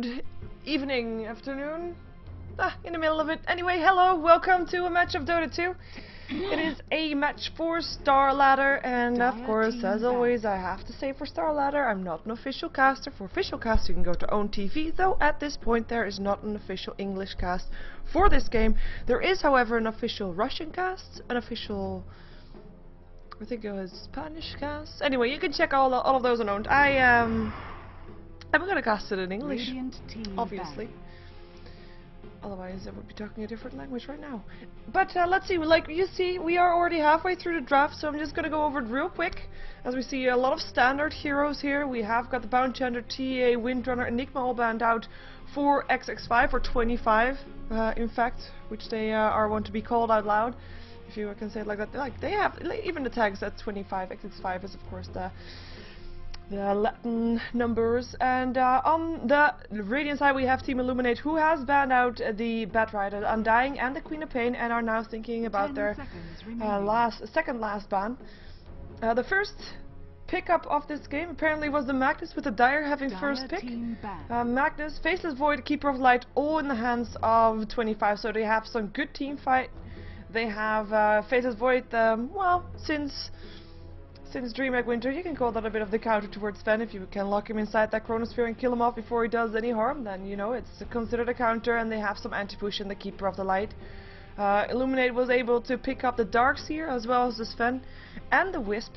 good evening, afternoon, in the middle of it. Anyway, hello, welcome to a match of Dota 2. It is a match for StarLadder, and of course, as always, I have to say for StarLadder, I'm not an official caster. For official cast, you can go to Own TV, though at this point there is not an official English cast for this game. There is, however, an official Russian cast, an official, I think it was Spanish cast. Anyway, you can check all of those on Owned. I'm gonna cast it in English, obviously. Otherwise, I would be talking a different language right now. But let's see, like you see, we are already halfway through the draft, so I'm just going to go over it real quick. As we see a lot of standard heroes here. We have got the Bounty Hunter, TA, Windrunner, Enigma all banned out for XX5, or 25, in fact, which they are want to be called out loud, if you can say it like that. Like they have, even the tags at 25, XX5 is of course the Latin numbers. And on the Radiant side we have Team iLuminate, who has banned out the Batrider, Undying and the Queen of Pain, and are now thinking about their second last ban. The first pickup of this game apparently was the Magnus, with the Dire having first pick. Magnus, Faceless Void, Keeper of Light, all in the hands of 25, so they have some good team fight. They have Faceless Void, well, since Dreamhack Winter, you can call that a bit of the counter towards Sven. If you can lock him inside that Chronosphere and kill him off before he does any harm, then you know it's considered a counter, and they have some anti-push in the Keeper of the Light. iLuminate was able to pick up the Darkseer as well as the Sven and the Wisp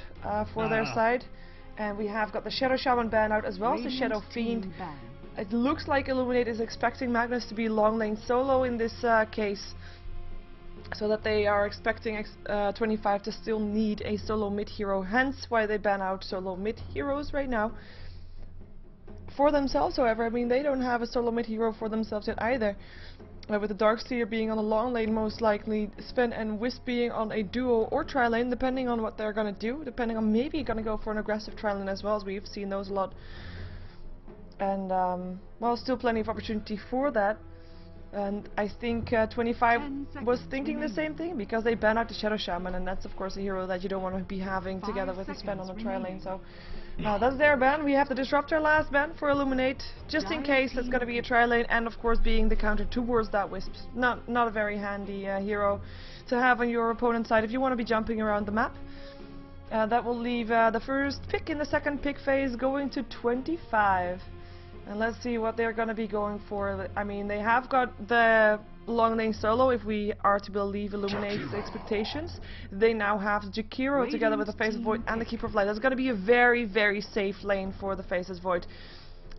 for their side, and we have got the Shadow Shaman ban out as well as the Shadow Fiend. It looks like iLuminate is expecting Magnus to be long lane solo in this case, so that they are expecting 25 to still need a solo mid hero, hence why they ban out solo mid heroes right now. For themselves, however, I mean, they don't have a solo mid hero for themselves yet either. With the Darkseer being on the long lane most likely, Sven and Wisp being on a duo or tri lane, depending on what they're gonna do, depending on maybe gonna go for an aggressive tri lane as well, as we've seen those a lot. And well, still plenty of opportunity for that. And I think 25 was thinking the same thing, because they ban out the Shadow Shaman, and that's of course a hero that you don't want to be having together with a Sven on a tri lane. So that's their ban. We have the Disruptor last ban for iLuminate, just in case it's going to be a tri lane, and of course being the counter towards that Wisp. Not a very handy hero to have on your opponent's side if you want to be jumping around the map. That will leave the first pick in the second pick phase going to 25. And let's see what they're going to be going for. I mean, they have got the long lane solo, if we are to believe iLuminate's expectations. They now have Jakiro together with the Faceless Void and the Keeper of Light. That's going to be a very, very safe lane for the Faceless Void.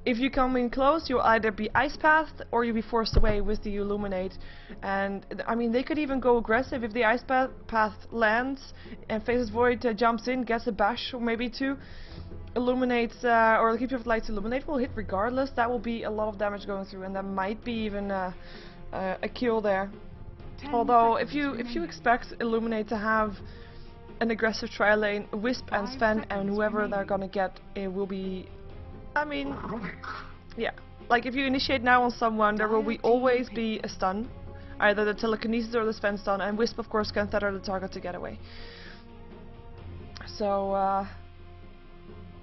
If you come in close, you'll either be ice pathed or you'll be forced away with the iLuminate. And I mean, they could even go aggressive if the ice path lands and Faceless Void jumps in, gets a bash or maybe two. iLuminate's or the Keeper of Light's iLuminate will hit regardless. That will be a lot of damage going through, and that might be even a kill there. Although if you expect iLuminate to have an aggressive tri lane, Wisp and Sven and whoever they're gonna get, it will be, I mean, yeah, like if you initiate now on someone, there will always be a stun, either the telekinesis or the Sven stun, and Wisp of course can tether the target to get away. So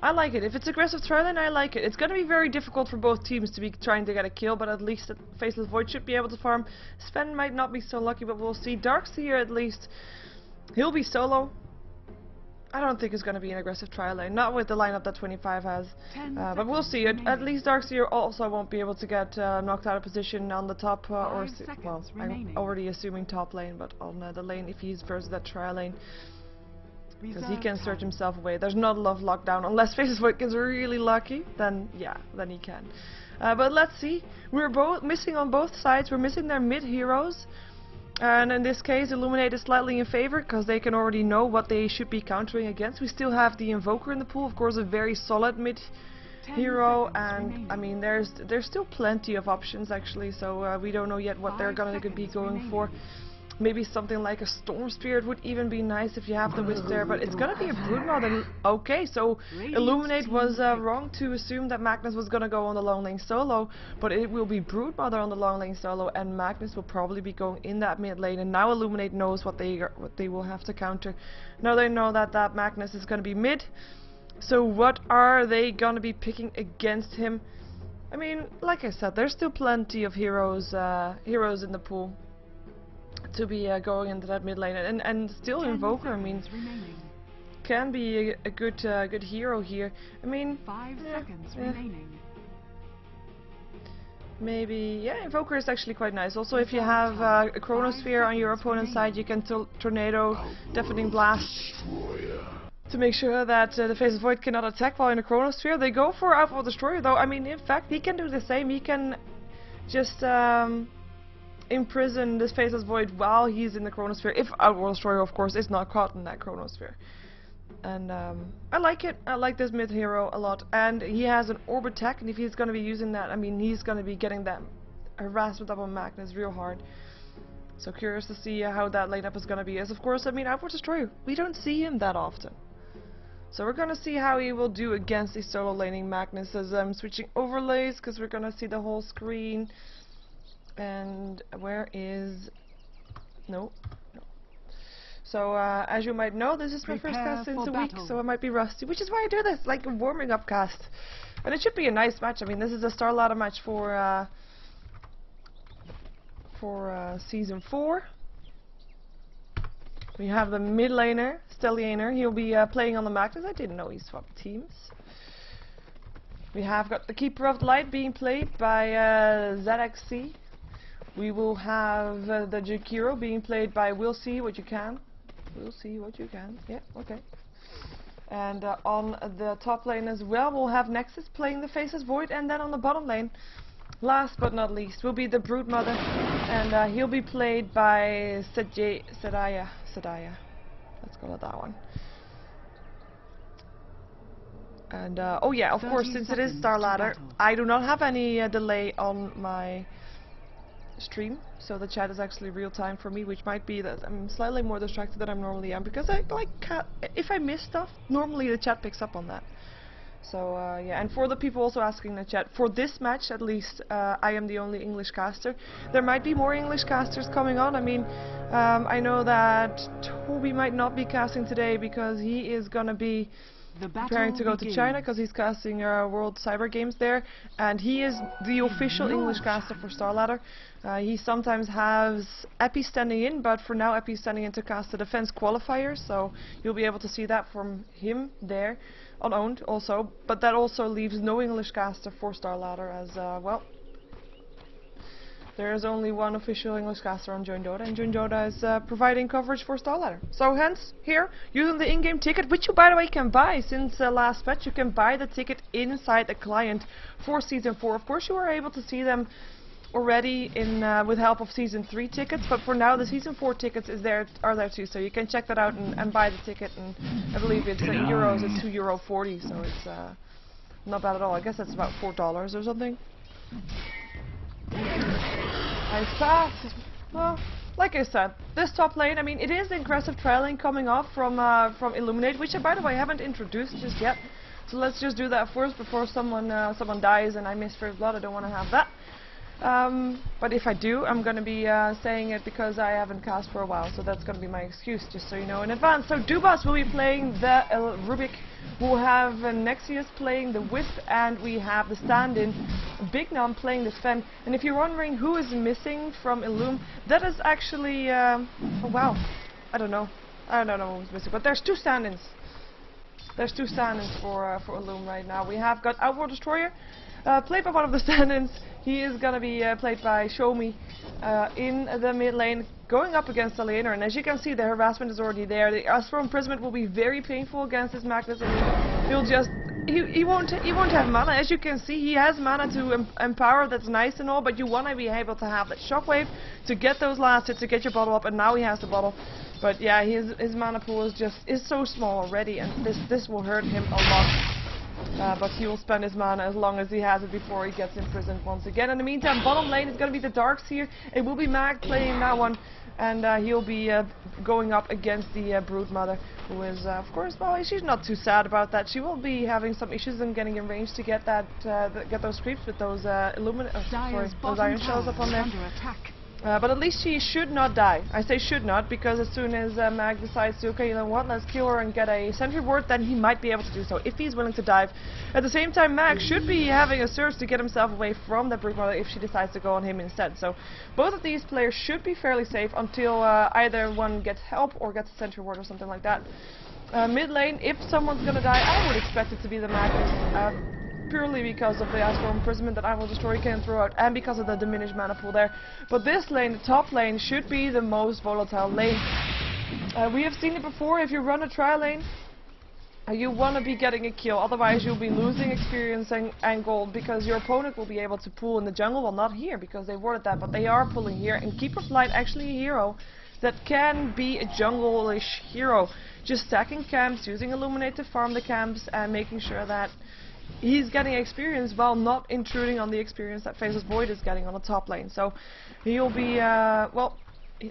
I like it. If it's aggressive tri-lane, I like it. It's going to be very difficult for both teams to be trying to get a kill, but at least the Faceless Void should be able to farm. Sven might not be so lucky, but we'll see. Darkseer, at least, he'll be solo. I don't think it's going to be an aggressive tri-lane, not with the lineup that 25 has. But we'll see. At least Darkseer also won't be able to get knocked out of position on the top, or well, I'm already assuming top lane, but on the lane if he's versus that tri-lane. Because he can search himself away. There's not a lot of lockdown. Unless Faceless Void gets really lucky, then yeah, then he can. But let's see. We're both missing on both sides. We're missing their mid heroes. And in this case, iLuminate is slightly in favor, because they can already know what they should be countering against. We still have the Invoker in the pool, of course, a very solid mid hero. And I mean, there's still plenty of options actually. So we don't know yet what they're going to be going for. Maybe something like a Storm Spirit would even be nice if you have the Wisp there, but it's gonna be a Broodmother. Okay, so iLuminate was wrong to assume that Magnus was gonna go on the long lane solo, but it will be Broodmother on the long lane solo, and Magnus will probably be going in that mid lane. And now iLuminate knows what they will have to counter. Now they know that Magnus is gonna be mid. So what are they gonna be picking against him? I mean, like I said, there's still plenty of heroes in the pool to be going into that mid lane, and still Invoker. I mean, can be a good good hero here. I mean, 5 seconds remaining. Maybe, yeah, Invoker is actually quite nice. Also, if you have a Chronosphere on your opponent's side, you can Tornado, Deafening Blast to make sure that the Faceless Void cannot attack while in a Chronosphere. They go for Outworld Destroyer though. I mean, in fact, he can do the same. He can just imprison this Faceless Void while he's in the Chronosphere, if Outworld Destroyer, of course, is not caught in that Chronosphere. And I like it. I like this mid hero a lot. And he has an orb attack, and if he's going to be using that, I mean, he's going to be getting that harassment up on Magnus real hard. So curious to see how that lane up is going to be. As of course, I mean, Outward Destroyer, we don't see him that often. So we're going to see how he will do against these solo laning Magnus as I'm switching overlays, because we're going to see the whole screen. And where is... No. So, as you might know, this is my first cast since a week, so I might be rusty, which is why I do this, like a warming up cast. And it should be a nice match. I mean, this is a StarLadder match for Season 4. We have the mid laner, Stellianer. He'll be playing on the Magnus. I didn't know he swapped teams. We have got the Keeper of the Light being played by ZXC. We will have the Jakiro being played by We'll See What You Can. We'll see what you can. Yeah, okay. And on the top lane as well, we'll have Nexus playing the Faceless Void, and then on the bottom lane, last but not least, will be the Broodmother, and he'll be played by Sadaya. Let's go with that one. And oh yeah, of course, since it is StarLadder, I do not have any delay on my stream, so the chat is actually real time for me, which might be that I'm slightly more distracted than I normally am, because I if I miss stuff, normally the chat picks up on that. So yeah, and for the people also asking in the chat, for this match at least, I am the only English caster. There might be more English casters coming on. I mean, I know that Toby might not be casting today because he is gonna be preparing to go to China, because he's casting World Cyber Games there, and he is the official English caster for StarLadder. He sometimes has Epi standing in, but for now Epi is standing in to cast the defense qualifier, so you'll be able to see that from him there, unowned also, but that also leaves no English caster for StarLadder, as well, there is only one official English caster on Join Dota, and Join Dota is providing coverage for StarLadder. So hence, here, using the in-game ticket, which you by the way can buy since last patch, you can buy the ticket inside the client for Season 4. Of course you are able to see them already in with help of Season 3 tickets, but for now the Season 4 tickets are there too, so you can check that out and buy the ticket, and I believe it's euros, it's €2.40, so it's not bad at all. I guess that's about $4 or something. Nice pass. Well, like I said, this top lane, I mean, it is aggressive trailing coming off from iLuminate, which I, by the way, haven't introduced just yet. So let's just do that first before someone dies and I miss first blood. I don't want to have that. But if I do, I'm going to be saying it because I haven't cast for a while, so that's going to be my excuse, just so you know in advance. So Dubas will be playing the Rubik, we'll have Nexius playing the Wisp, and we have the stand-in Big Nom playing the Sven. And if you're wondering who is missing from Illum, that is actually, oh wow, I don't know who's missing, but there's two stand-ins. There's two stand-ins for Illum right now. We have got Outworld Destroyer, played by one of the stand-ins. He is going to be played by Shomi in the mid lane, going up against Stellianer. And as you can see, the harassment is already there. The Astral Imprisonment will be very painful against this Magnus. And he'll just... He won't have mana. As you can see, he has mana to empower. That's nice and all, but you want to be able to have that shockwave to get those last hits, to get your bottle up, and now he has the bottle. But yeah, his mana pool is so small already, and this will hurt him a lot. But he will spend his mana as long as he has it before he gets imprisoned once again. In the meantime, bottom lane is going to be the Darks here. It will be Mag playing that one, and he'll be going up against the Broodmother, who is, of course, well, she's not too sad about that. She will be having some issues in getting in range to get that, get those creeps with those those Iron Shells up on there. But at least she should not die. I say should not, because as soon as Mag decides to, okay, you know what, let's kill her and get a sentry ward, then he might be able to do so, if he's willing to dive. At the same time, Mag should be having a surge to get himself away from the Brood Mother if she decides to go on him instead. So both of these players should be fairly safe until either one gets help or gets a sentry ward or something like that. Mid lane, if someone's gonna die, I would expect it to be the Magnus. Purely because of the Astral Imprisonment that I Will Destroy can throw out, and because of the diminished mana pool there. But this lane, the top lane, should be the most volatile lane. We have seen it before. If you run a trial lane, you want to be getting a kill, otherwise you'll be losing experience and gold, because your opponent will be able to pull in the jungle. Well, not here, because they warded that, but they are pulling here, and Keeper of Light actually a hero that can be a jungle-ish hero. Just stacking camps, using Illuminate to farm the camps, and making sure that he's getting experience while not intruding on the experience that Faceless Void is getting on the top lane. So he'll be, well,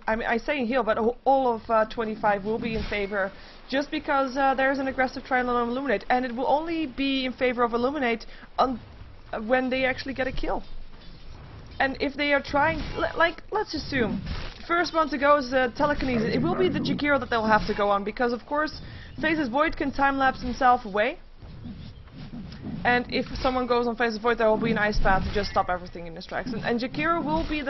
I mean, I say heal, but all of 25 will be in favor, just because there's an aggressive trial on Illuminate, and it will only be in favor of Illuminate when they actually get a kill. And if they are trying, like, let's assume, first one to go is Telekinesis. It will be the Jakiro that they'll have to go on, because of course Faceless Void can time-lapse himself away. And if someone goes on Faceless Void, there will be an ice path to just stop everything in his tracks. And Jakiro will be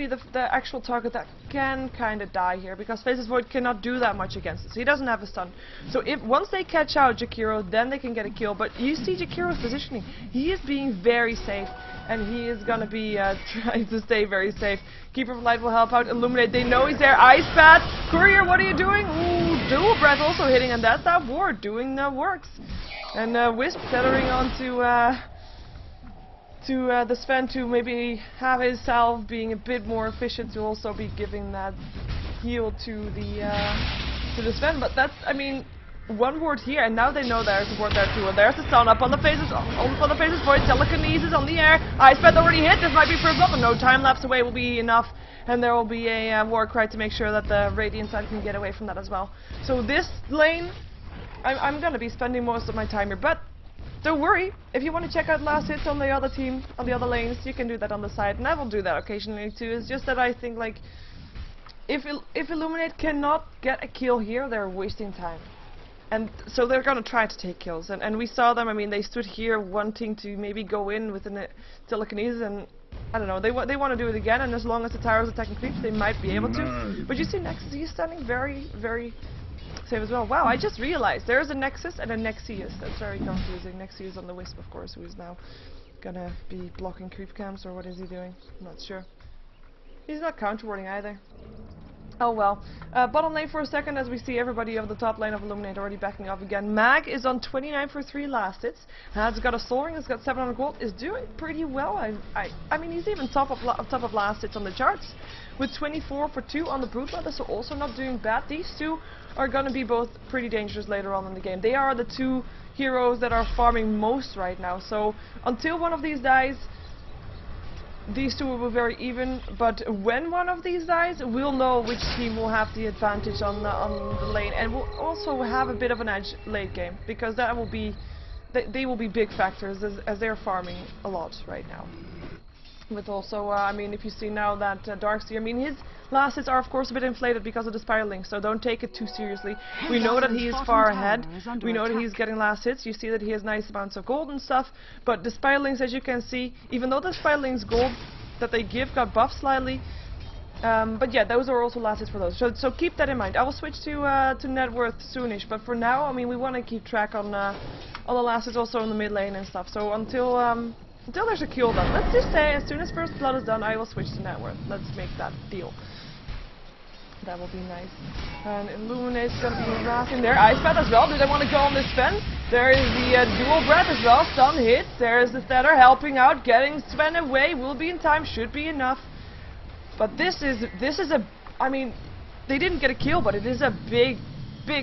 the actual target that can kind of die here, because Faceless Void cannot do that much against it. So he doesn't have a stun. So if once they catch out Jakiro, then they can get a kill. But you see Jakiro's positioning. He is being very safe, and he is gonna be trying to stay very safe. Keeper of Light will help out. Illuminate, they know he's there. Ice path. Courier, what are you doing? Ooh, dual breath also hitting, and that's that ward doing the works. And Wisp feathering onto the Sven to maybe have himself being a bit more efficient, to also be giving that heal to the Sven. But that's, I mean, one ward here, and now they know there's a ward there too. And there's the stun up on the Faceless Void. Telekinesis on the air. Ice Path already hit. This might be first blood, but no, time lapse away will be enough. And there will be a war cry to make sure that the Radiant side can get away from that as well. So this lane, I'm gonna be spending most of my time here, but don't worry, if you want to check out last hits on the other team, on the other lanes, you can do that on the side, and I will do that occasionally too. It's just that I think, like, if Illuminate cannot get a kill here, they're wasting time. And so they're gonna try to take kills, and we saw them. I mean, they stood here wanting to maybe go in with a Telekinesis, and I don't know, they want to do it again, and as long as the tower's attacking creeps, they might be able to. But you see Nexus, he's standing very, very safe as well. Wow, I just realized there's a Nexus and a Nexius. That's very confusing. Nexius on the Wisp, of course, who is now gonna be blocking creep camps, or what is he doing? I'm not sure. He's not counter-warding either. Oh well. Bottom lane for a second, as we see everybody of the top lane of Illuminate already backing off again. Mag is on 29 for 3 last hits. Has got a soul ring, has got 700 gold, is doing pretty well. I mean, he's even top of last hits on the charts, with 24 for 2 on the Brood Mother, so also not doing bad. These two are gonna be both pretty dangerous later on in the game. They are the two heroes that are farming most right now, so until one of these dies, these two will be very even, but when one of these dies, we'll know which team will have the advantage on the lane, and we'll also have a bit of an edge late game, because that will be, they will be big factors as they're farming a lot right now. With also, I mean, if you see now that Darkseer, I mean, his last hits are of course a bit inflated because of the Spiraling, so don't take it too seriously. We know that he is far ahead, we know that he's getting last hits, you see that he has nice amounts of gold and stuff, but the Spiralings, as you can see, even though the Spiralings gold that they give got buffed slightly, but yeah, those are also last hits for those, so keep that in mind. I will switch to net worth soonish, but for now, I mean, we want to keep track on the last hits also in the mid lane and stuff, so until there's a kill done. Let's just say, as soon as first blood is done, I will switch to net worth. Let's make that deal. That will be nice. And Illuminate's gonna be harassing there. Ice Path as well. Do they want to go on this Sven? There is the dual breath as well. Stun hit. There is the Thedder helping out, getting Sven away. Will be in time. Should be enough. But this is a. I mean, they didn't get a kill, but it is a big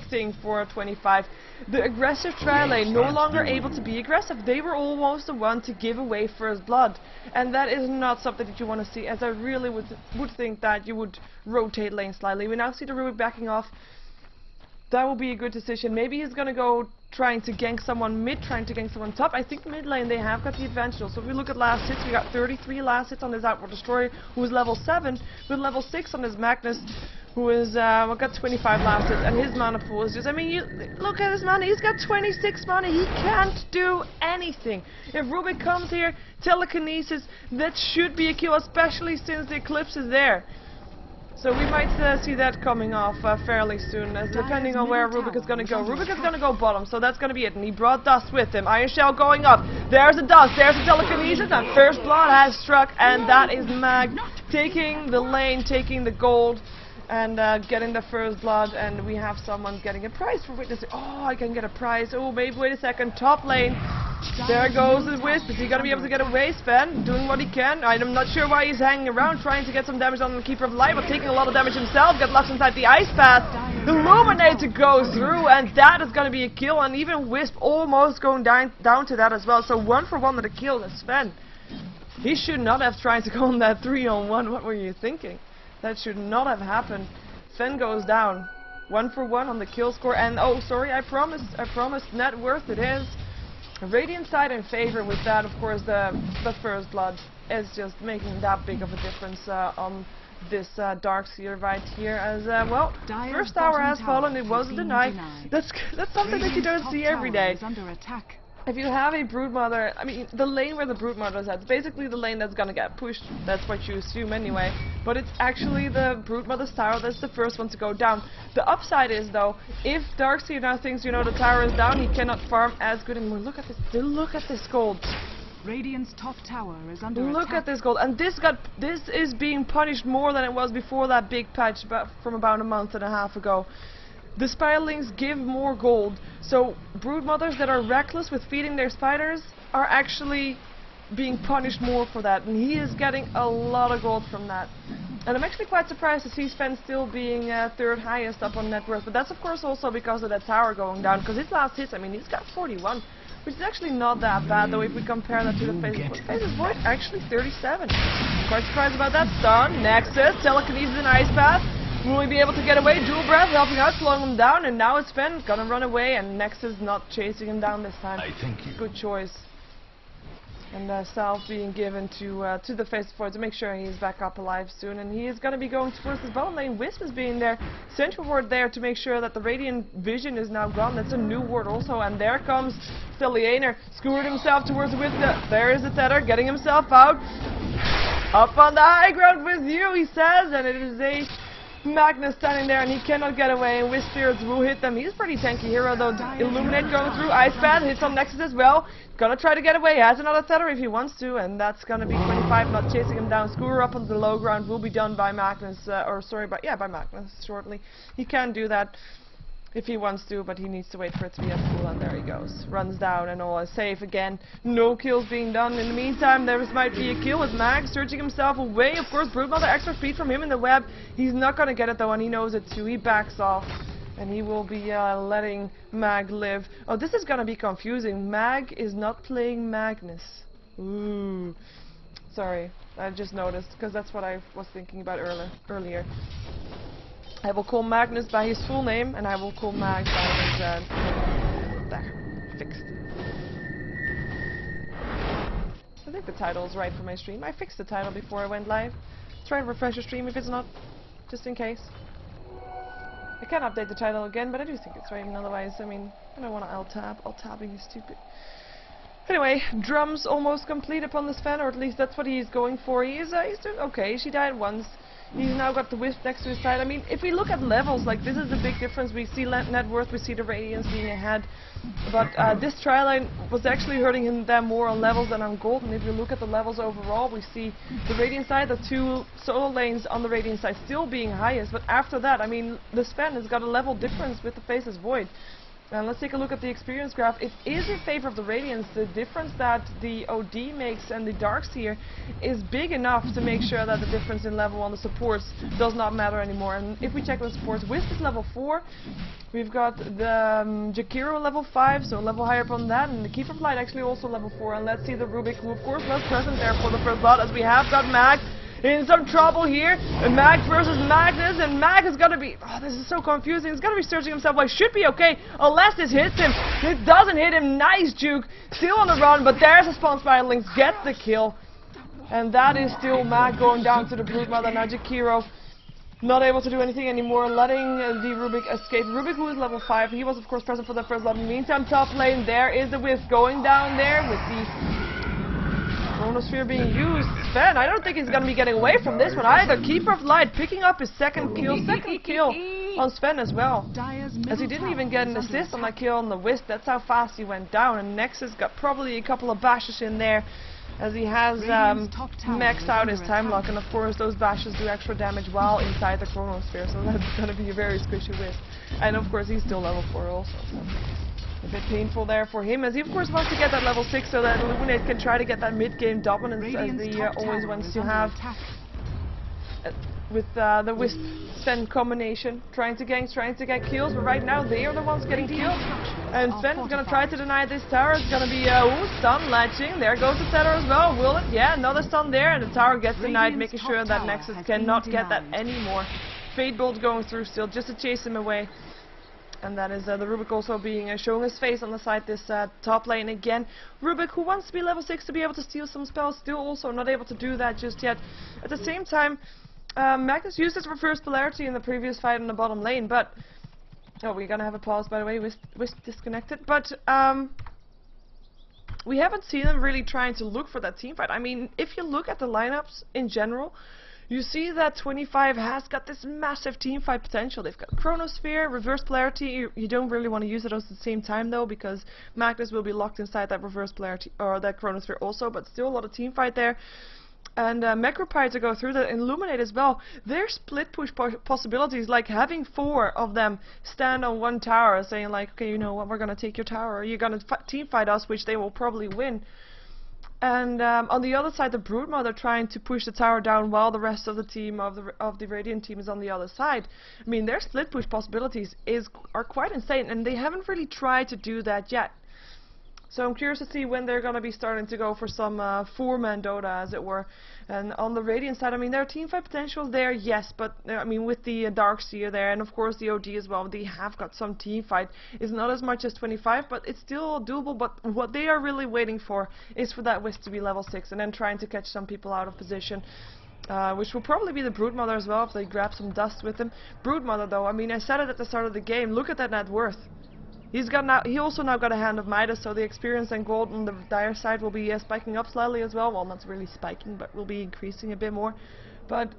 thing for 25. The aggressive trial lane no longer able to be aggressive. They were almost the one to give away first blood, and that is not something that you want to see, as I really would think that you would rotate lane slightly. We now see the Rubick backing off. That will be a good decision. Maybe he's gonna go trying to gank someone mid, trying to gank someone top. I think mid lane they have got the advantage. So if we look at last hits, we got 33 last hits on this Outward Destroyer, who is level 7, with level 6 on this Magnus, who is got 25 last hits, and his mana pool is just, I mean, you look at his mana, he's got 26 mana, he can't do anything. If Rubik comes here, telekinesis, that should be a kill, especially since the Eclipse is there. So we might see that coming off fairly soon, as depending on where Rubik is going to go. Rubik is going to go bottom, so that's going to be it. And he brought Dust with him. Iron Shell going up. There's the Dust, there's the telekinesis, and First Blood has struck, and that is Mag taking the lane, taking the gold, and getting the First Blood, and we have someone getting a prize for witnessing. Oh, I can get a prize. Oh, maybe wait a second. Top lane. There goes the Wisp. Is he going to be able to get away? Sven doing what he can. I'm not sure why he's hanging around, trying to get some damage on the Keeper of Light, but taking a lot of damage himself. Got locked inside the Ice Path. Illuminate to go through, and that is going to be a kill. And even Wisp almost going down to that as well. So 1 for 1 with a kill. That's Sven. He should not have tried to go on that 3-on-1. What were you thinking? That should not have happened. Sven goes down. 1 for 1 on the kill score. And oh, sorry, I promised net worth it is. Radiant side in favor with that, of course, the First Blood is just making that big of a difference on this Darkseer right here, as well, first tower has fallen, it was denied. That's something that you don't see every day. If you have a Broodmother, I mean, the lane where the Broodmother is at, it's basically the lane that's gonna get pushed. That's what you assume anyway. But it's actually the Broodmother's tower that's the first one to go down. The upside is, though, if Darkseer now thinks, you know, the tower is down, he cannot farm as good anymore. Look at this. Look at this gold. Radiant's top tower is under attack. Look at this gold. And this is being punished more than it was before that big patch from about a month and a half ago. The Spiralings give more gold, so Broodmothers that are reckless with feeding their spiders are actually being punished more for that, and he is getting a lot of gold from that. And I'm actually quite surprised to see Sven still being 3rd highest up on net worth, but that's of course also because of that tower going down, because his last hits, I mean, he's got 41, which is actually not that bad, though, if we compare that to the Faceless Void. Faceless Void, actually 37. Quite surprised about that. Stun, Nexus, Telekinesis and Ice Path. Will we be able to get away? Dual Breath helping out, slowing him down, and now it's Sven gonna run away, and Nexus not chasing him down this time. Good choice. And Salve being given to the Face Void to make sure he's back up alive soon, and he is gonna be going towards his bottom lane. Wisp is being there, Central Ward there to make sure that the Radiant Vision is now gone. That's a new ward also, and there comes Stellianer, skewered himself towards the Wisp. There is the Tether, getting himself out. Up on the high ground with you, he says, and it is a Magnus standing there, and he cannot get away, and Wisp Spirits will hit them. He's a pretty tanky hero, though. Illuminate going through, Ice Path, hits on Nexus as well. Gonna try to get away, has another Tether if he wants to, and that's gonna be 25, not chasing him down. Skewer up on the low ground will be done by Magnus, by Magnus shortly. He can do that if he wants to, but he needs to wait for it to be at full, and there he goes. Runs down and all is safe again. No kills being done. In the meantime, there might be a kill with Mag searching himself away. Of course, Broodmother extra speed from him in the web. He's not gonna get it though, and he knows it too. He backs off, and he will be letting Mag live. Oh, this is gonna be confusing. Mag is not playing Magnus. Ooh. Sorry, I just noticed, because that's what I was thinking about earlier. I will call Magnus by his full name, and I will call Mag by his there. Fixed. I think the title is right for my stream. I fixed the title before I went live. Try and refresh the stream if it's not, just in case. I can update the title again, but I do think it's right, and otherwise, I mean, I don't want to alt-tab. Alt-tabbing is stupid. Anyway, drums almost complete upon the Sven, or at least that's what he's going for. He's doing okay. She died once. He's now got the Wisp next to his side. I mean, if we look at levels, like, this is the big difference. We see net worth, we see the Radiance being ahead. But this tri-line was actually hurting them more on levels than on gold. And if you look at the levels overall, we see the Radiant side, the 2 solo lanes on the Radiant side still being highest. But after that, I mean, the Sven has got a level difference with the Faceless Void. And let's take a look at the experience graph. It is in favor of the Radiance. The difference that the OD makes and the Darkseer is big enough to make sure that the difference in level on the supports does not matter anymore. And if we check the supports, Wisp is level 4. We've got the Jakiro level 5, so a level higher up on that, and the Keeper of Light actually also level 4. And let's see the Rubik, who of course was present there for the first blood, as we have got Mag in some trouble here. And Mag versus Magnus, and Mag is gonna be, oh, this is so confusing. He's gonna be searching himself. Well, should be okay, unless this hits him. It doesn't hit him. Nice juke. Still on the run, but there's a spawn spider link. Gets the kill. And that is still Mag going down to the Broodmother. Now Jakiro not able to do anything anymore, letting the Rubik escape. Rubik, who is level 5, he was of course present for the first level. Meantime, top lane, there is the Wisp going down there with the Chronosphere being used. Sven, I don't think he's going to be getting away from this one either. Keeper of Light picking up his second kill on Sven as well. As he didn't even get an assist on that kill on the Wisp. That's how fast he went down. And Nexus got probably a couple of bashes in there, as he has maxed out his time lock, and of course those bashes do extra damage while inside the Chronosphere, so that's going to be a very squishy Wisp. And of course he's still level 4 also, so a bit painful there for him, as he of course wants to get that level 6 so that iLuminate can try to get that mid-game dominance as he always wants to have. With the Wisp Sven combination, trying to get kills, but right now they are the ones getting killed. And Sven is going to try to deny this tower. It's going to be stun latching. There goes the Tether as well. Will it? Yeah, another stun there, and the tower gets denied, making sure that Nexus cannot get that anymore. Fade Bolt going through still, just to chase him away. And that is the Rubik also being showing his face on the side this top lane again. Rubik, who wants to be level 6 to be able to steal some spells, still also not able to do that just yet. At the same time, Magnus used his reverse polarity in the previous fight in the bottom lane, but oh, we're gonna have a pause by the way. Wisp disconnected, but we haven't seen him really trying to look for that team fight. I mean, if you look at the lineups in general, you see that 25 has got this massive team fight potential. They've got Chronosphere, reverse polarity. You don't really want to use it at the same time though, because Magnus will be locked inside that reverse polarity or that Chronosphere also, but still a lot of team fight there. And Macropie to go through that, and iLuminate as well. Their split push possibilities, like having 4 of them stand on one tower, saying like, okay, you know what, we're gonna take your tower, or you're gonna team fight us, which they will probably win. And on the other side, the Broodmother trying to push the tower down while the rest of the team of the Radiant team is on the other side. I mean, their split push possibilities are quite insane, and they haven't really tried to do that yet. So I'm curious to see when they're going to be starting to go for some 4-man Dota, as it were. And on the Radiant side, I mean, their team fight potential is there, yes, but I mean, with the Darkseer there, and of course the OD as well, they have got some team fight. It's not as much as 25, but it's still doable. But what they are really waiting for is for that Wisp to be level 6, and then trying to catch some people out of position. Which will probably be the Broodmother as well, if they grab some dust with them. Broodmother though, I mean, I said it at the start of the game, look at that net worth. He also now got a Hand of Midas, so the experience and gold on the Dire side will be spiking up slightly as well. Well, not really spiking, but will be increasing a bit more. But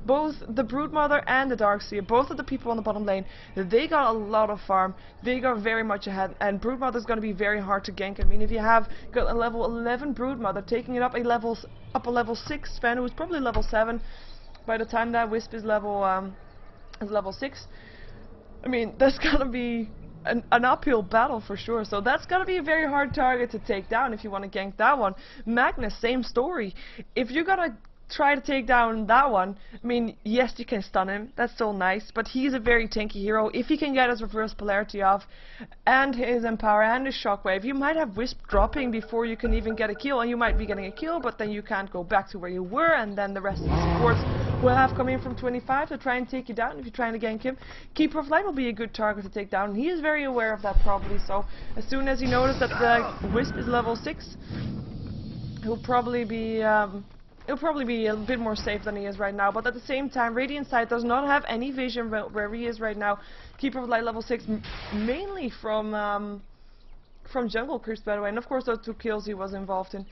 both the Broodmother and the Darkseer, both of the people on the bottom lane, they got a lot of farm. They got very much ahead, and Broodmother's going to be very hard to gank. I mean, if you have got a level 11 Broodmother taking it up a level 6 Sven, who's probably level 7 by the time that Wisp is level 6. I mean, that's gonna be an uphill battle for sure, so that's gonna be a very hard target to take down if you want to gank that one. Magnus, same story. If you're gonna try to take down that one, I mean, yes, you can stun him, that's so nice, but he's a very tanky hero. If he can get his reverse polarity off, and his Empower and his Shockwave, you might have Wisp dropping before you can even get a kill, and you might be getting a kill, but then you can't go back to where you were, and then the rest of the supports will have come in from 25 to try and take you down if you're trying to gank him. Keeper of Light will be a good target to take down, and he is very aware of that probably, so as soon as he notices that the Wisp is level 6, he'll probably be a bit more safe than he is right now. But at the same time, Radiant side does not have any vision where he is right now. Keeper of Light level 6, mainly from jungle creeps, by the way, and of course those 2 kills he was involved in.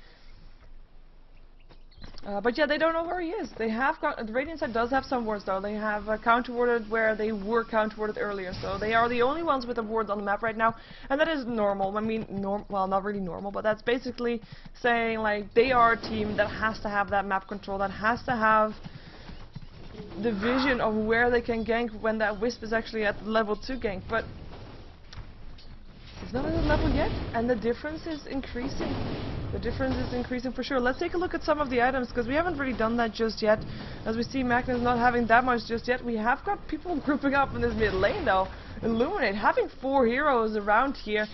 But yeah, they don't know where he is. They have got, the Radiant side does have some wards though. They have counter-warded where they were counter-warded earlier, so they are the only ones with the wards on the map right now, and that is normal. I mean, well, not really normal, but that's basically saying like they are a team that has to have that map control, that has to have the vision of where they can gank when that Wisp is actually at level 2 gank, but it's not at that level yet, and the difference is increasing. The difference is increasing for sure. Let's take a look at some of the items, because we haven't really done that just yet. As we see Magnus not having that much just yet, we have got people grouping up in this mid lane though. iLuminate having 4 heroes around here,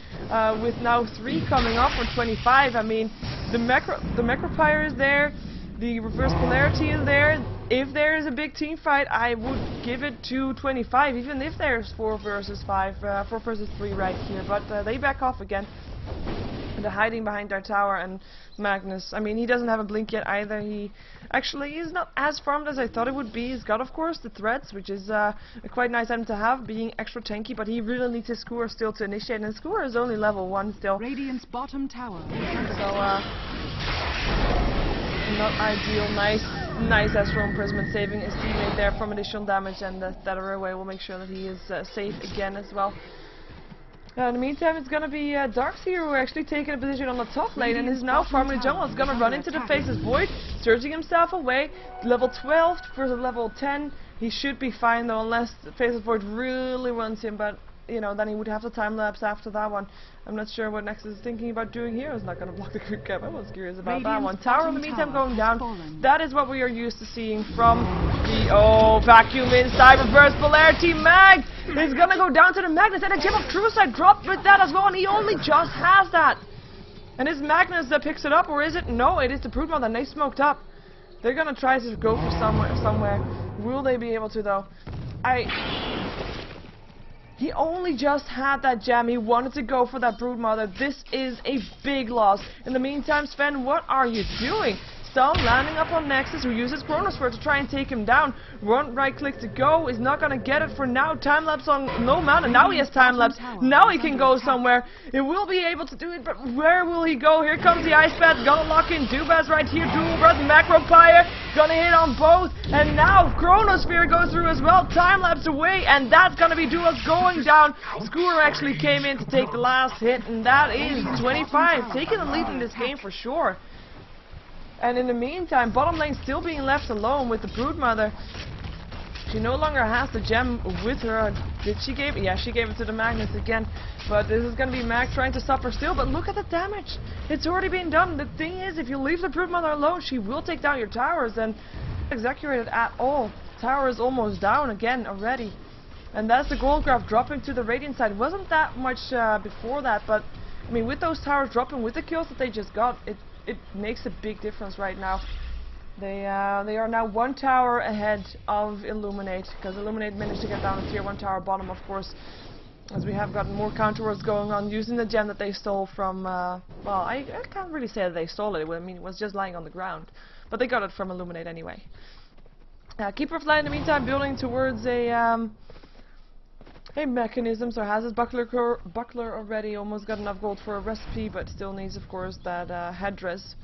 with now 3 coming up on 25. I mean, the Macropire is there, The reverse polarity is there. If there is a big team fight, I would give it to 25, even if there's 4 versus 5, 4 versus 3 right here. But they back off again. They're hiding behind their tower, and Magnus, I mean, he doesn't have a blink yet either. He actually is not as farmed as I thought it would be. He's got, of course, the threads, which is a quite nice item to have, being extra tanky, but he really needs his Skewer still to initiate, and Skewer is only level 1 still. Radiant's bottom tower. So, not ideal. Nice Astral Imprisonment, saving his teammate there from additional damage, and that away will make sure that he is safe again as well. In the meantime, it's gonna be Darkseer who are actually taking a position on the top lane and is now farming the jungle. It's gonna run into the Faceless Void, surging himself away. Level 12 versus level 10. He should be fine though, unless the Faceless Void really wants him, but you know, then he would have to time lapse after that one. I'm not sure what Nexus is thinking about doing here. He's not going to block the creep cap. I was curious about that one. Tower in the meantime going down. That is what we are used to seeing from the vacuum inside. Reverse polarity. Mag is going to go down to the Magnus, and a Gem of Truesight dropped with that as well, and he only just has that. And is Magnus that picks it up, or is it? No, it is the Broodmother, and they smoked up. They're going to try to go for somewhere. Will they be able to though? He only just had that gem. He wanted to go for that Broodmother. This is a big loss. In the meantime, Sven, what are you doing? Stone landing up on Nexus, who uses Chronosphere to try and take him down. One right click to go. Is not going to get it for now. Time lapse on no man, and now he has time lapse. Now he can go somewhere. He will be able to do it, but where will he go? Here comes the Ice Bat. Gonna lock in Dubas right here. Dual Breath, Macropire. Gonna hit on both. And now Chronosphere goes through as well. Time lapse away, and that's gonna be Duas going down. Skewer actually came in to take the last hit, and that is 25. Taking the lead in this game for sure. And in the meantime, bottom lane still being left alone with the Broodmother. She no longer has the gem with her. Did she give it? Yeah, she gave it to the Magnus again. But this is going to be Mag trying to stop her still. But look at the damage. It's already been done. The thing is, if you leave the Broodmother alone, she will take down your towers. And not exaggerated at all. Tower is almost down again already. And that's the gold graph dropping to the Radiant side. It wasn't that much before that. But, I mean, with those towers dropping, with the kills that they just got, it makes a big difference right now. They are now 1 tower ahead of iLuminate, because iLuminate managed to get down to tier 1 tower bottom, of course, as we have gotten more counter wars going on using the gem that they stole from, well, I can't really say that they stole it. I mean, it was just lying on the ground, but they got it from iLuminate anyway. Keeper of Light in the meantime building towards a mechanism, so has his buckler already, almost got enough gold for a recipe, but still needs, of course, that headdress.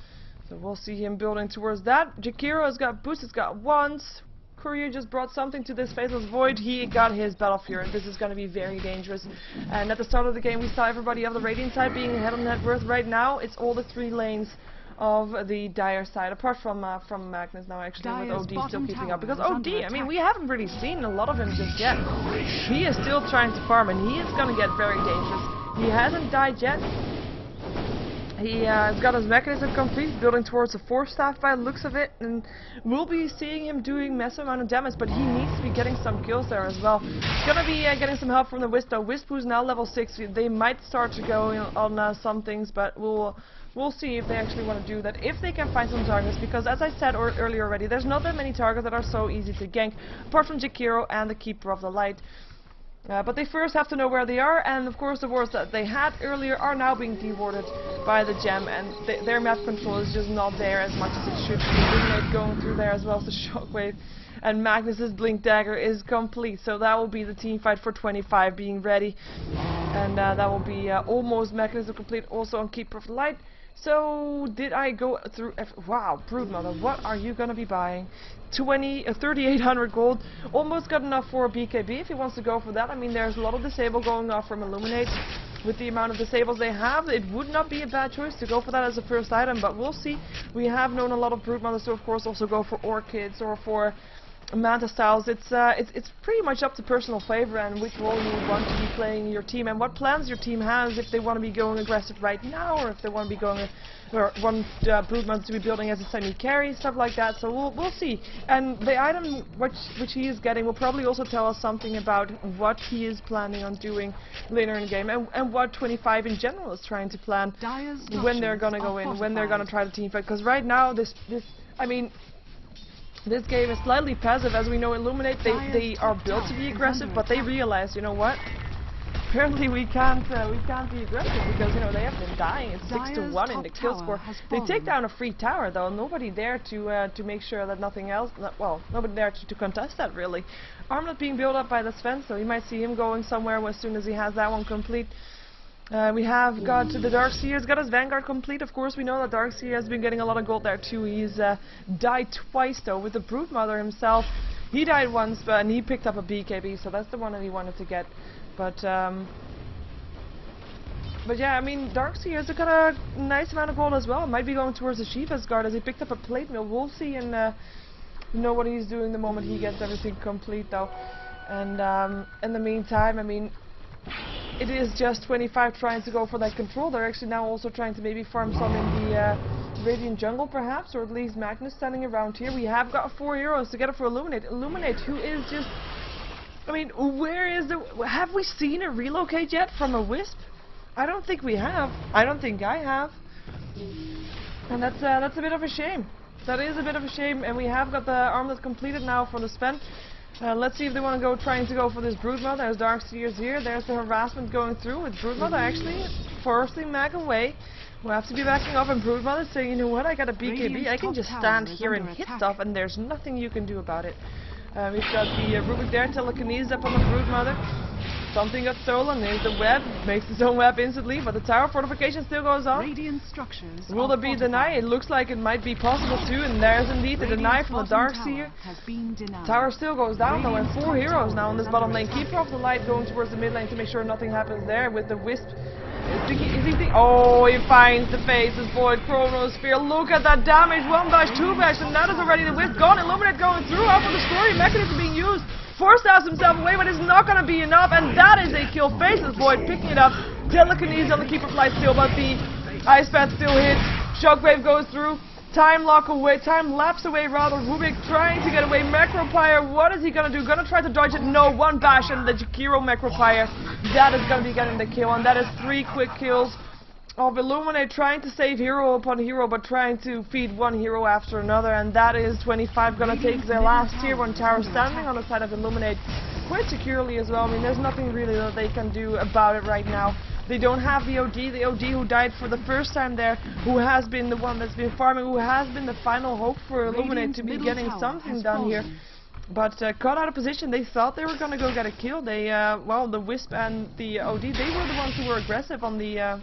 So we'll see him building towards that. Jakiro's got boosts, he's got wands. Courier just brought something to this Faceless Void. He got his Battle Fury. This is going to be very dangerous. And at the start of the game, we saw everybody of the Radiant side being ahead on net worth. Right now, it's all the 3 lanes of the Dire side, apart from Magnus now, actually, with OD still keeping up. Because OD, I mean, we haven't really seen a lot of him just yet. He is still trying to farm, and he is going to get very dangerous. He hasn't died yet. He has got his mechanism complete, building towards a 4-staff by the looks of it, and we'll be seeing him doing massive amount of damage, but he needs to be getting some kills there as well. He's gonna be getting some help from the Wisp though. Wisp, who's now level 6, they might start to go on some things, but we'll see if they actually want to do that, if they can find some targets, because as I said earlier already, there's not that many targets that are so easy to gank, apart from Jakiro and the Keeper of the Light. But they first have to know where they are, and of course the wards that they had earlier are now being dewarded by the gem, and their map control is just not there as much as it should be. iLuminate going through there as well as the Shockwave, and Magnus's Blink Dagger is complete, so that will be the team fight for 25 being ready, and that will be almost mechanism complete also on Keeper of the Light. So, did I go through... wow, Broodmother, what are you going to be buying? 3,800 gold. Almost got enough for a BKB if he wants to go for that. I mean, there's a lot of disable going off from iLuminate. With the amount of disables they have, it would not be a bad choice to go for that as a first item, but we'll see. We have known a lot of Broodmothers to, of course, also go for Orchids or for Manta styles, it's pretty much up to personal favor and which role you want to be playing in your team and what plans your team has, if they want to be going aggressive right now or if they want to be going or want Broodmother to be building as a semi-carry, stuff like that. So we'll see. And the item which he is getting will probably also tell us something about what he is planning on doing later in the game and what 25 in general is trying to plan when they're gonna go in, when they're gonna try the team fight. Because right now this game is slightly passive. As we know, Illuminate, they are built to be aggressive, but they realize, you know what? Apparently we can't be aggressive because, you know, they have been dying. It's 6-1 in the kill score. They take down a free tower though. Nobody there to make sure that nothing else. Nobody there to contest that really. Armlet being built up by the Sven, so you might see him going somewhere as soon as he has that one complete. We have got the Darkseer, he's got his Vanguard complete. Of course, we know that Darkseer has been getting a lot of gold there too. He's died twice though with the Broodmother himself. He died once, and he picked up a BKB, so that's the one that he wanted to get. But yeah, I mean, Darkseer has got a nice amount of gold as well. Might be going towards the Sheeva's guard as he picked up a plate mill. We'll see and know what he's doing the moment he gets everything complete though. And in the meantime, I mean, it is just 25 trying to go for that control. They're actually now also trying to maybe farm some in the Radiant jungle perhaps, or at least Magnus standing around here. We have got 4 heroes together for Illuminate. Illuminate, who is just... I mean, where is the... Have we seen a relocate yet from a Wisp? I don't think we have. I don't think I have. And that's a bit of a shame. That is a bit of a shame, and we have got the armlet completed now for the Sven. Let's see if they want to go trying to go for this Broodmother. There's Darkseer's here. There's the harassment going through with Broodmother actually forcing Mag away. We'll have to be backing off, and Broodmother saying, you know what, I got a BKB. I can just stand here and hit stuff, and there's nothing you can do about it. We've got the Rubik there, telekinesis up on the Broodmother. Something got stolen. There's the web, makes its own web instantly, but the tower fortification still goes on. Will there be a deny? It looks like it might be possible too, and there's indeed a deny from the Darkseer. Tower still goes down though, and 4 heroes now on this bottom lane. Keeper of the Light going towards the mid lane to make sure nothing happens there with the Wisp. Oh, he finds the Faces Void Chronosphere. Look at that damage. 1 bash, 2 bash, and that is already the Wisp gone. Illuminate going through after the story mechanism being used. Forced out himself away, but it's not going to be enough, and that is a kill. Faces Void picking it up. Telekinesis on the Keeper of Light still, but the Ice Path still hits. Shockwave goes through. Time lapse away rather. Rubik trying to get away. Macropire, what is he going to do? Going to try to dodge it? No, 1 bash and the Jakiro Macropire. That is going to be getting the kill, and that is 3 quick kills of Illuminate trying to save hero upon hero, but trying to feed one hero after another, and that is 25 going to take their last tier 1 tower standing on the side of Illuminate quite securely as well. I mean, there's nothing really that they can do about it right now. They don't have the OD who died for the first time there, who has been the one that's been farming, who has been the final hope for Illuminate to be getting something done here. But caught out of position, they thought they were going to go get a kill. They, well, the Wisp and the OD, they were the ones who were aggressive on the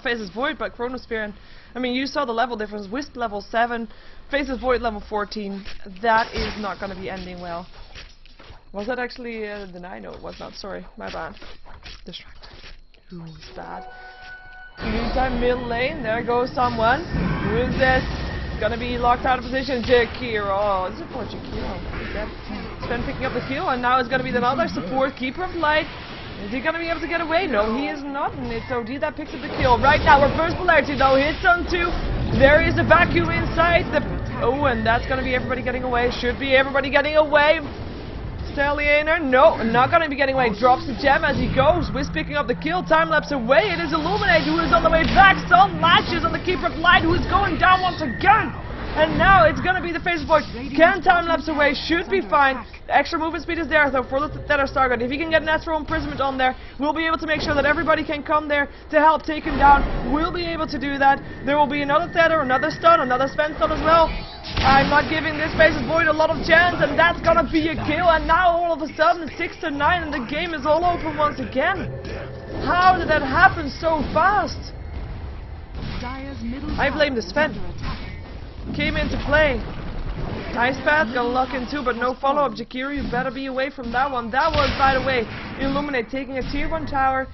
Faces Void, but Chronosphere, and I mean, you saw the level difference. Wisp level 7, Faces Void level 14. That is not going to be ending well. Was that actually a deny? No, it was not. Sorry, my bad. Distracted. Who's bad? Meantime, mid lane, there goes someone. Who is this? Gonna be locked out of position. Jakiro. Oh, this is for Jakiro. Sven picking up the kill, and now it's gonna be another support. Keeper of Light. Is he gonna be able to get away? No, he is not, and it's OD that picks up the kill. Right now, reverse polarity though, hits on 2. There is a vacuum inside the... Oh, and that's gonna be everybody getting away. Should be everybody getting away. Stallianer, no, not gonna be getting away. Drops the gem as he goes. Wisp picking up the kill. Time lapse away. It is Illuminate who is on the way back. Sun lashes on the Keeper of Light who is going down once again. And now it's gonna be the Face Void. Can time lapse away. Should be fine. The extra movement speed is there though for the Theta Starguard. If he can get an Astral Imprisonment on there, we'll be able to make sure that everybody can come there to help take him down. We'll be able to do that. There will be another Theta, another stun, another Sven stun as well. I'm not giving this Faces Void a lot of chance, and that's gonna be a kill. And now all of a sudden it's 6-9 and the game is all open once again. How did that happen so fast? I blame the Sven. Came into play. Ice Path gonna lock in too, but no follow-up. Jakiro, you better be away from that one. That was, by the way, Illuminate taking a tier 1 tower,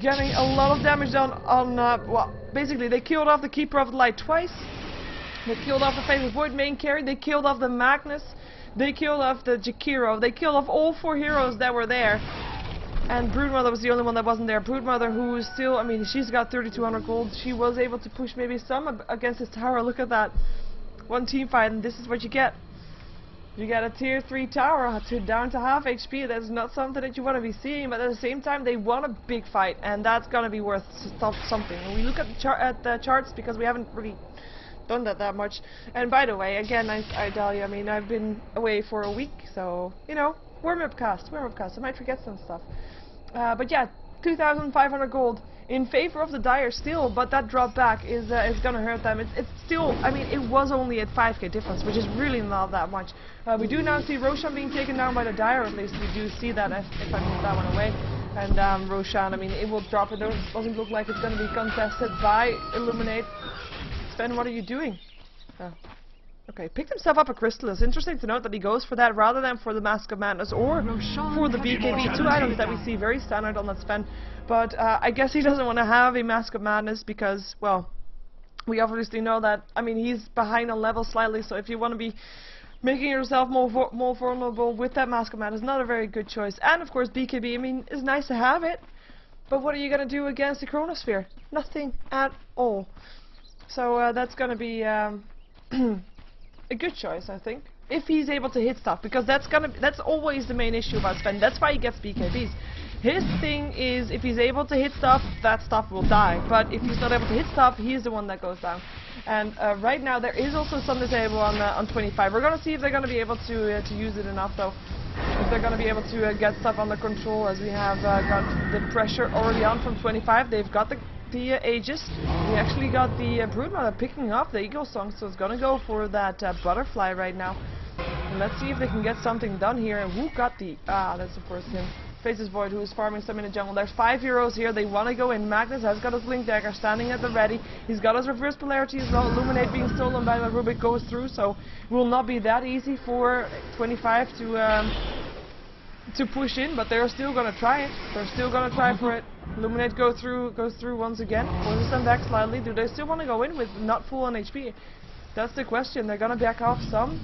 getting a lot of damage done on, well, basically they killed off the Keeper of the Light twice. They killed off the Faceless Void main carry, they killed off the Magnus, they killed off the Jakiro, they killed off all 4 heroes that were there. And Broodmother was the only one that wasn't there. Broodmother, who is still, I mean, she's got 3,200 gold. She was able to push maybe some against his tower. Look at that. One team fight, and this is what you get. You get a tier 3 tower down to half HP. That's not something that you want to be seeing, but at the same time, they won a big fight, and that's gonna be worth something. And we look at the charts because we haven't really done that much. And by the way, again, I tell you, I mean, I've been away for a week, so you know, warm-up cast. I might forget some stuff. But yeah, 2,500 gold in favor of the Dire still, but that drop back is gonna hurt them. It's still, I mean, it was only at 5k difference, which is really not that much. We do now see Roshan being taken down by the Dire, at least we do see that if I move that one away. And Roshan, I mean, it will drop. It doesn't look like it's gonna be contested by iLuminate. Sven, what are you doing? Oh. Okay, picked himself up a crystal. It's interesting to note that he goes for that rather than for the Mask of Madness or for the BKB. 2 items that we see very standard on that Sven. But I guess he doesn't want to have a Mask of Madness because, well, we obviously know that, I mean, he's behind on level slightly, so if you want to be making yourself more vulnerable with that Mask of Madness, not a very good choice. And of course, BKB, I mean, it's nice to have it, but what are you going to do against the Chronosphere? Nothing at all. So that's going to be a good choice, I think, if he's able to hit stuff, because that's always the main issue about Sven. That's why he gets BKBs. His thing is, if he's able to hit stuff, that stuff will die. But if he's not able to hit stuff, he's the one that goes down. And right now there is also some disable on 25. We're gonna see if they're gonna be able to use it enough, though. If they're gonna be able to get stuff under control, as we have got the pressure already on from 25. They've got the Aegis. We actually got the Broodmother picking up the Eagle Song, so it's gonna go for that Butterfly right now. And let's see if they can get something done here. And who got the... that's of course him. Faceless Void, who is farming some in the jungle. There's 5 heroes here. They want to go in. Magnus has got his Blink Dagger standing at the ready. He's got his Reverse Polarity as well. iLuminate being stolen by the Rubik goes through, so it will not be that easy for 25 to push in, but they're still gonna try it. They're still gonna try for it. iLuminate goes through once again. Forces them back slightly. Do they still want to go in with not full on HP? That's the question. They're gonna back off some,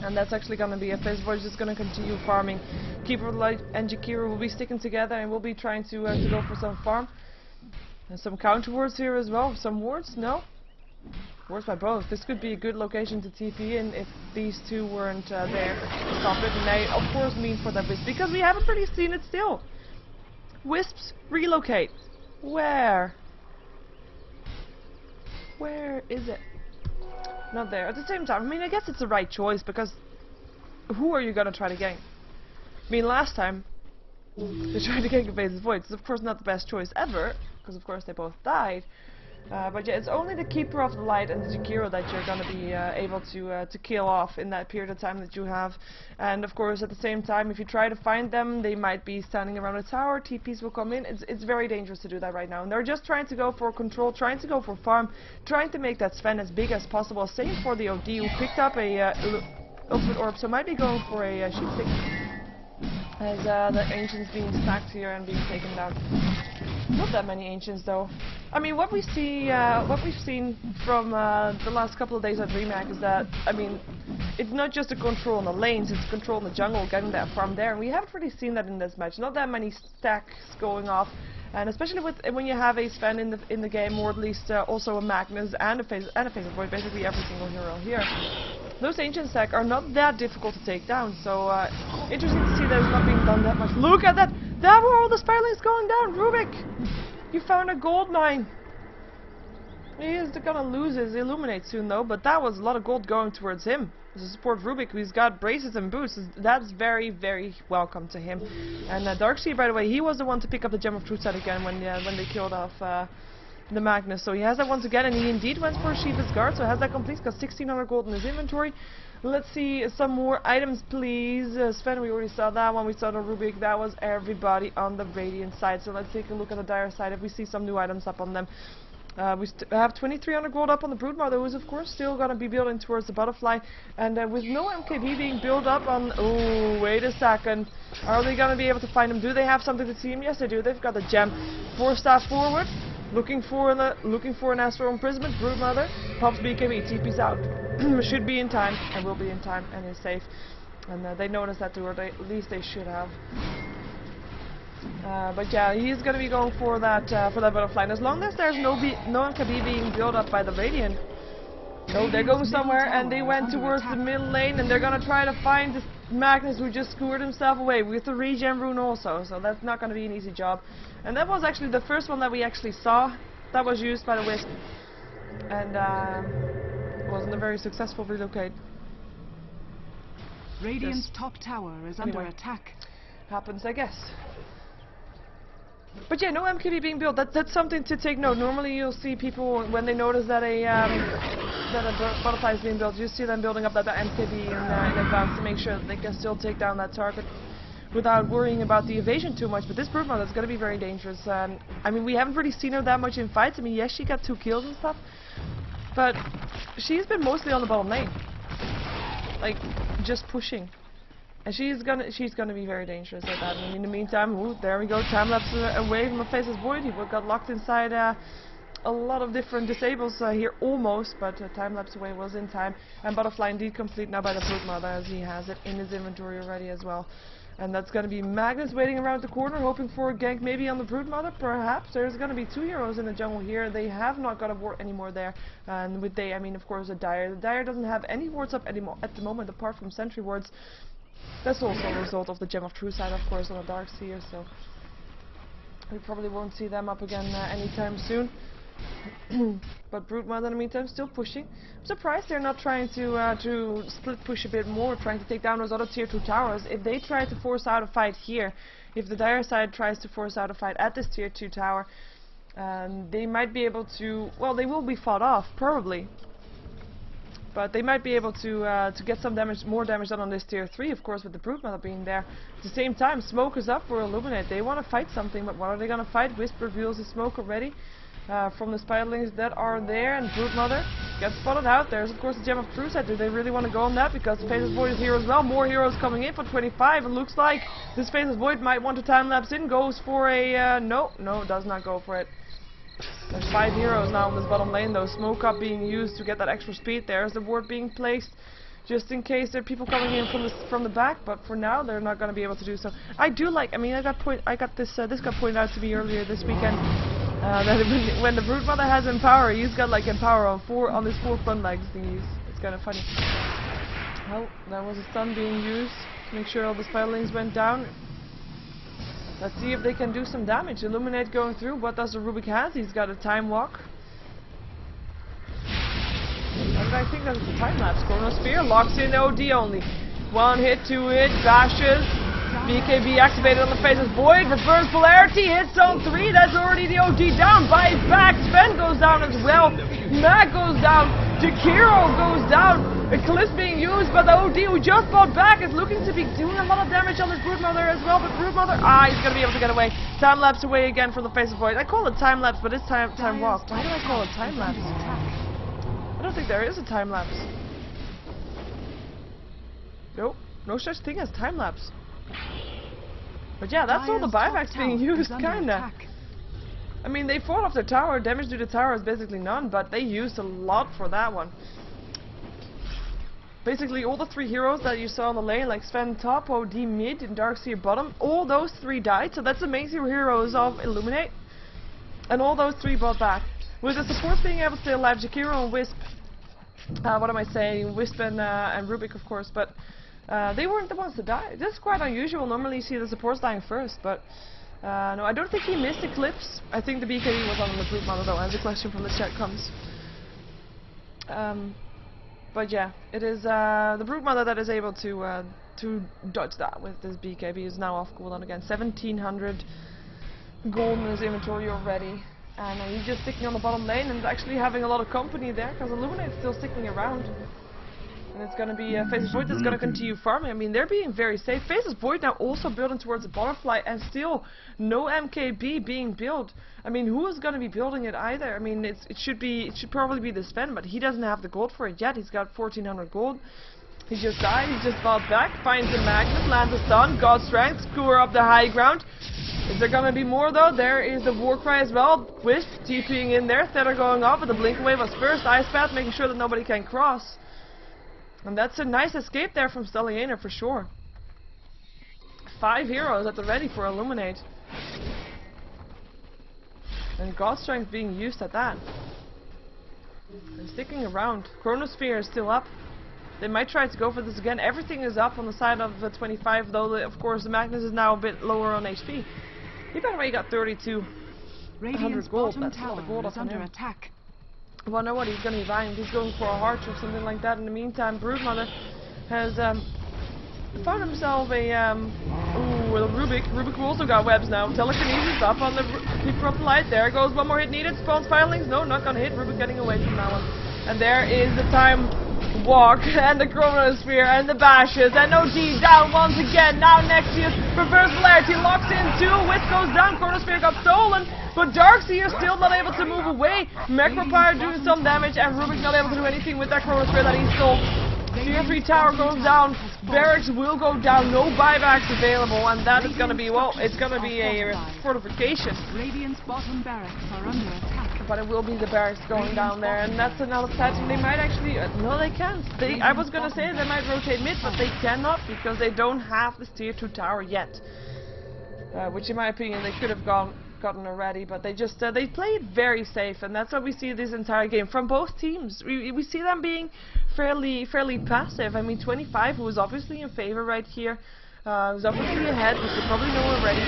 and that's actually gonna be a Faceless Void is just gonna continue farming. Keeper of the Light and Jakiro will be sticking together, and we'll be trying to go for some farm. And some counter wards here as well. Some wards? No? Wards by both. This could be a good location to TP in if these two weren't there to stop it. And they, of course, mean for that Wisp, because we haven't really seen it still. Wisps relocate. Where? Where is it? Not there. At the same time, I mean, I guess it's the right choice, because who are you gonna try to gank? I mean, last time they tried to gank a Faceless Void. It's of course not the best choice ever, because of course they both died. But yeah, it's only the Keeper of the Light and the Jakiro that you're gonna be able to kill off in that period of time that you have. And of course, at the same time, if you try to find them, they might be standing around a tower. TPs will come in. It's very dangerous to do that right now. And they're just trying to go for control, trying to go for farm, trying to make that Sven as big as possible. Same for the OD, who picked up a Ultimate Orb, so might be going for a sheep stick. As the Ancients being stacked here and being taken down. Not that many Ancients, though. I mean, what we've seen from the last couple of days at Remake is that, I mean, it's not just a control on the lanes, it's control in the jungle, getting that farm there, and we haven't really seen that in this match. Not that many stacks going off, and especially when you have a Sven in the game, or at least also a Magnus and a Faceless Void, basically every single hero here. Those Ancient stack are not that difficult to take down, so interesting to see that it's not being done that much. Look at that! That were all the Spirelings going down! Rubik! You found a gold mine! He is gonna lose his iLuminate soon though, but that was a lot of gold going towards him. To support Rubik, who's got braces and boots, that's very, very welcome to him. And Darkseer, by the way, he was the one to pick up the Gem of Truth set again when they killed off the Magnus. So he has that once again, and he indeed went for Sheever's Guard, so has that complete, got 1600 gold in his inventory. Let's see some more items, please. Sven, we already saw that one. We saw the Rubik. That was everybody on the Radiant side. So let's take a look at the Dire side if we see some new items up on them. We have 2300 gold up on the Broodmother, who is of course still gonna be building towards the Butterfly, and with no MKB being built up on... Oh, wait a second. Are they gonna be able to find him? Do they have something to see him? Yes, they do. They've got the gem. 4-staff forward. Looking for an astral imprisonment. Broodmother pops BKB. TP's out. Should be in time, and will be in time, and is safe. And they noticed that too, or at least they should have. But yeah, he's gonna be going for that butterfly. And as long as there's no MKB being built up by the Radiant. No, they're going somewhere, and they went towards the middle lane, and they're gonna try to find this Magnus who just scored himself away with the regen rune also. So that's not gonna be an easy job. And that was actually the first one that we actually saw that was used by the Wisp, and wasn't a very successful relocate. Radiant's top tower is under attack. Happens, I guess. But yeah, no MKB being built. That's something to take note. Normally you'll see people, when they notice that a butterfly is being built, you see them building up that MKB in advance to make sure that they can still take down that target without worrying about the evasion too much. But this Broodmother is going to be very dangerous. I mean, we haven't really seen her that much in fights. I mean, yes, she got 2 kills and stuff, but she's been mostly on the bottom lane, like just pushing. And she's gonna be very dangerous at that. And in the meantime, ooh, there we go, time lapse away from the Faceless Void. He got locked inside a lot of different disables here almost, but time lapse away was in time. And Butterfly indeed complete now by the Broodmother, as he has it in his inventory already as well. And that's gonna be Magnus waiting around the corner, hoping for a gank maybe on the Broodmother, perhaps. There's gonna be 2 heroes in the jungle here. They have not got a ward anymore there. And with they, I mean, of course, a Dire. The Dire doesn't have any wards up anymore at the moment, apart from sentry wards. That's also a result of the Gem of True Sight, of course, on a Dark Seer, so we probably won't see them up again anytime soon. But Broodmother in the meantime still pushing. I'm surprised they're not trying to split push a bit more, trying to take down those other tier 2 towers. If they try to force out a fight here, if the Dire side tries to force out a fight at this tier 2 tower, they might be able to, well, they will be fought off, probably. But they might be able to get some damage, more damage done on this tier 3, of course, with the Broodmother being there. At the same time, smoke is up for iLuminate. They want to fight something, but what are they going to fight? Wisp reveals the smoke already from the spiderlings that are there, and Broodmother gets spotted out. There's, of course, the Gem of True Sight. Do they really want to go on that? Because the Faceless Void is here as well. More heroes coming in for 25. It looks like this Faceless Void might want to time-lapse in. Goes for a... no, does not go for it. There's 5 heroes now on this bottom lane though. Smoke up being used to get that extra speed. There's the ward being placed just in case there are people coming in from the back, but for now they're not going to be able to do so. I do like, I mean, I got this got pointed out to me earlier this weekend that when the Broodmother has Empower, he's got like Empower on his 4 front legs thingies. It's kind of funny. Oh, there was a stun being used to make sure all the spiderlings went down. Let's see if they can do some damage. iLuminate going through. What does the Rubik have? He's got a time walk. And I think that's a time lapse. Chronosphere locks in OD only. 1 hit, 2 hit, dashes. BKB activated on the Faceless Void. Reverse polarity hits on 3. That's already the OD down. Buys back. Sven goes down as well. Mac goes down. Jakiro goes down. Eclipse being used, but the OD who just bought back is looking to be doing a lot of damage on this Broodmother as well. But Broodmother, he's gonna be able to get away. Time lapse away again from the Faceless Void. I call it time lapse, but it's time walk. Why do I call it time lapse? I don't think there is a time lapse. Nope, no such thing as time lapse. But yeah, that's all the buybacks being used, kinda. I mean, they fought off their tower. Damage to the tower is basically none, but they used a lot for that one. Basically, all the 3 heroes that you saw on the lane, like Sven top, OD mid, and Darkseer bottom, all those 3 died, so that's the main 3 heroes of iLuminate. And all those 3 bought back. With the supports being able to stay alive, Jakiro and Wisp, what am I saying, Wisp and Rubik, of course, but they weren't the ones to die. This is quite unusual. Normally you see the supports dying first, but no, I don't think he missed Eclipse. I think the BKB was on the Broodmother though, as the question from the chat comes. But yeah, it is the Broodmother that is able to dodge that with this BKB. Is now off cooldown again. 1700 gold in his inventory already. And he's just sticking on the bottom lane and actually having a lot of company there, because iLuminate's still sticking around. And it's going to be Faceless Void that's going to continue farming. I mean, they're being very safe. Faceless Void now also building towards a butterfly, and still no MKB being built. I mean, who is going to be building it either? I mean, it should probably be the Sven, but he doesn't have the gold for it yet. He's got 1400 gold. He just died. He just fought back, finds the Magnus, lands a stun, got strength, score up the high ground. Is there gonna be more though? There is the war cry as well. Wisp TPing in there, Theta going off, but the blink away was first. Ice Path making sure that nobody can cross. And that's a nice escape there from StarLadder for sure. 5 heroes at the ready for iLuminate. And God Strength being used at that. And sticking around. Chronosphere is still up. They might try to go for this again. Everything is up on the side of 25, though of course the Magnus is now a bit lower on HP. He by the way got 3,200 gold. That's a lot of gold up on him. Attack. I wonder what he's going to be buying. He's going for a heart or something like that. In the meantime, Broodmother has found himself a Rubik. Rubik who also got webs now. Telekinesis up on the Keeper of the Light. There goes one more hit needed. Spawns Firelings. No, not gonna hit. Rubik getting away from that one. And there is the time walk and the Chronosphere and the bashes and OG down once again. Now Nexius reverse polarity locks in two. Wisp goes down. Chronosphere got stolen. But Darkseer still not able to move away. Necropire doing some damage and Rubik not able to do anything with that Chronosphere that he stole. Tier 3 tower goes down. Barracks will go down. No buybacks available, and that is gonna be, well, it's gonna be a fortification. Radiant's bottom barracks are under attack. But it will be the barracks going down there, and that's another pattern. They might actually, no they can't. I was gonna say they might rotate mid, but they cannot because they don't have this tier 2 tower yet. Which in my opinion they could have gotten already, but they just they played very safe, and that's what we see this entire game from both teams. We see them being fairly passive. I mean, 25, who is obviously in favor right here, who's obviously ahead, which you probably know already.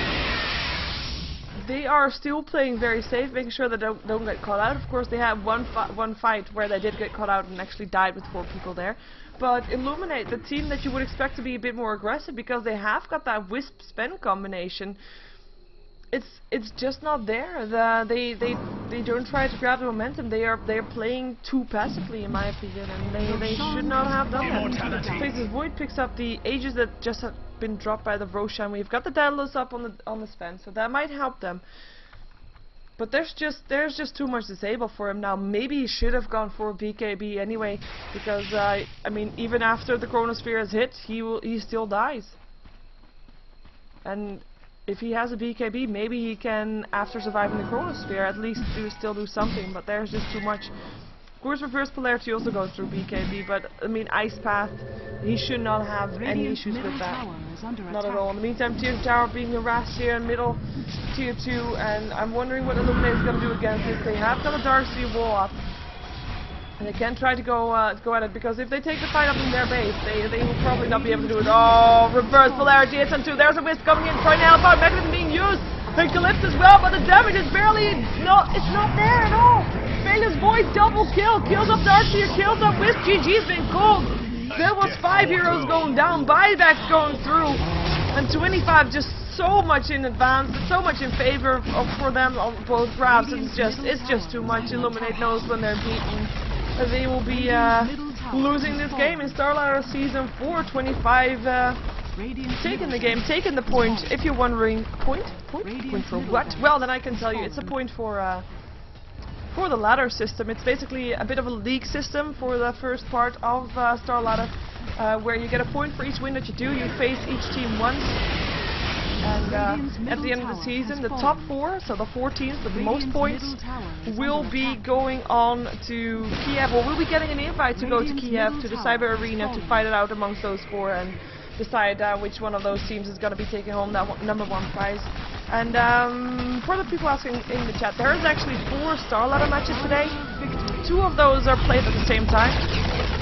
They are still playing very safe, making sure they don't get caught out. Of course, they had one fight where they did get caught out and actually died with 4 people there. But iLuminate, the team that you would expect to be a bit more aggressive because they have got that Wisp Spend combination. It's just not there. They don't try to grab the momentum. They're playing too passively, in my opinion, and they should not have done that. Faces Void picks up the Aegis that just have been dropped by the Roshan. We've got the Daedalus up on the Sven, so that might help them. But there's just too much disable for him now. Maybe he should have gone for BKB anyway, because I mean, even after the Chronosphere is hit, he still dies. And if he has a BKB, maybe he can, after surviving the Chronosphere, at least still do something, but there's just too much. Of course, reverse polarity also goes through BKB, but I mean, Ice Path, he should not have any issues with that. Not at all. In the meantime, tier 2 tower being harassed here in middle, tier 2, and I'm wondering what iLuminate is going to do against this. They have got a Darkseer wall up. And they can try to go at it, because if they take the fight up in their base, they will probably not be able to do it. Oh, reverse polarity hits on 2. There's a Wisp coming in, trying to help out. Mechanism being used. And Calypso as well, but the damage is barely, it's not there at all. Vegas Void double kill, kills up Darkseer, kills up Wisp. GG's been called. There was 5 heroes going down, buybacks going through, and 25 just so much in advance, so much in favor for them on both graphs. It's just too much. iLuminate knows when they're beaten. They will be losing this game in StarLadder Season 4. 25 taking the game, taking the point. If you're wondering, point for what? Well, then I can tell you, it's a point for the ladder system. It's basically a bit of a league system for the first part of StarLadder, where you get a point for each win that you do. You face each team once. And at the end of the season, the top 4, so the 4 teams with the most points, will be going on to Kiev, or will be getting an invite to go to Kiev, to the Cyber Arena, to fight it out amongst those 4 and decide which one of those teams is going to be taking home that #1 prize. And for the people asking in the chat, there is actually 4 StarLadder matches today. 2 of those are played at the same time.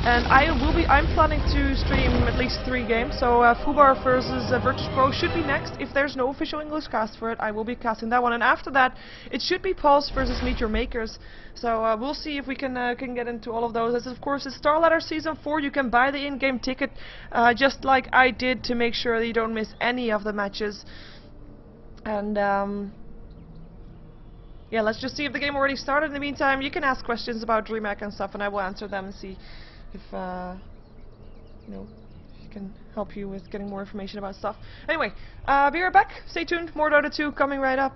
And I'm planning to stream at least 3 games, so Fubar versus Virtus Pro should be next. If there's no official English cast for it, I will be casting that one, and after that, it should be Pulse versus Meet Your Makers. So we'll see if we can get into all of those. As of course, it's StarLadder Season 4. You can buy the in-game ticket, just like I did, to make sure that you don't miss any of the matches. And yeah, let's just see if the game already started. In the meantime, you can ask questions about DreamHack and stuff, and I will answer them and see if you know, if it can help you with getting more information about stuff. Anyway, be right back. Stay tuned. More Dota 2 coming right up.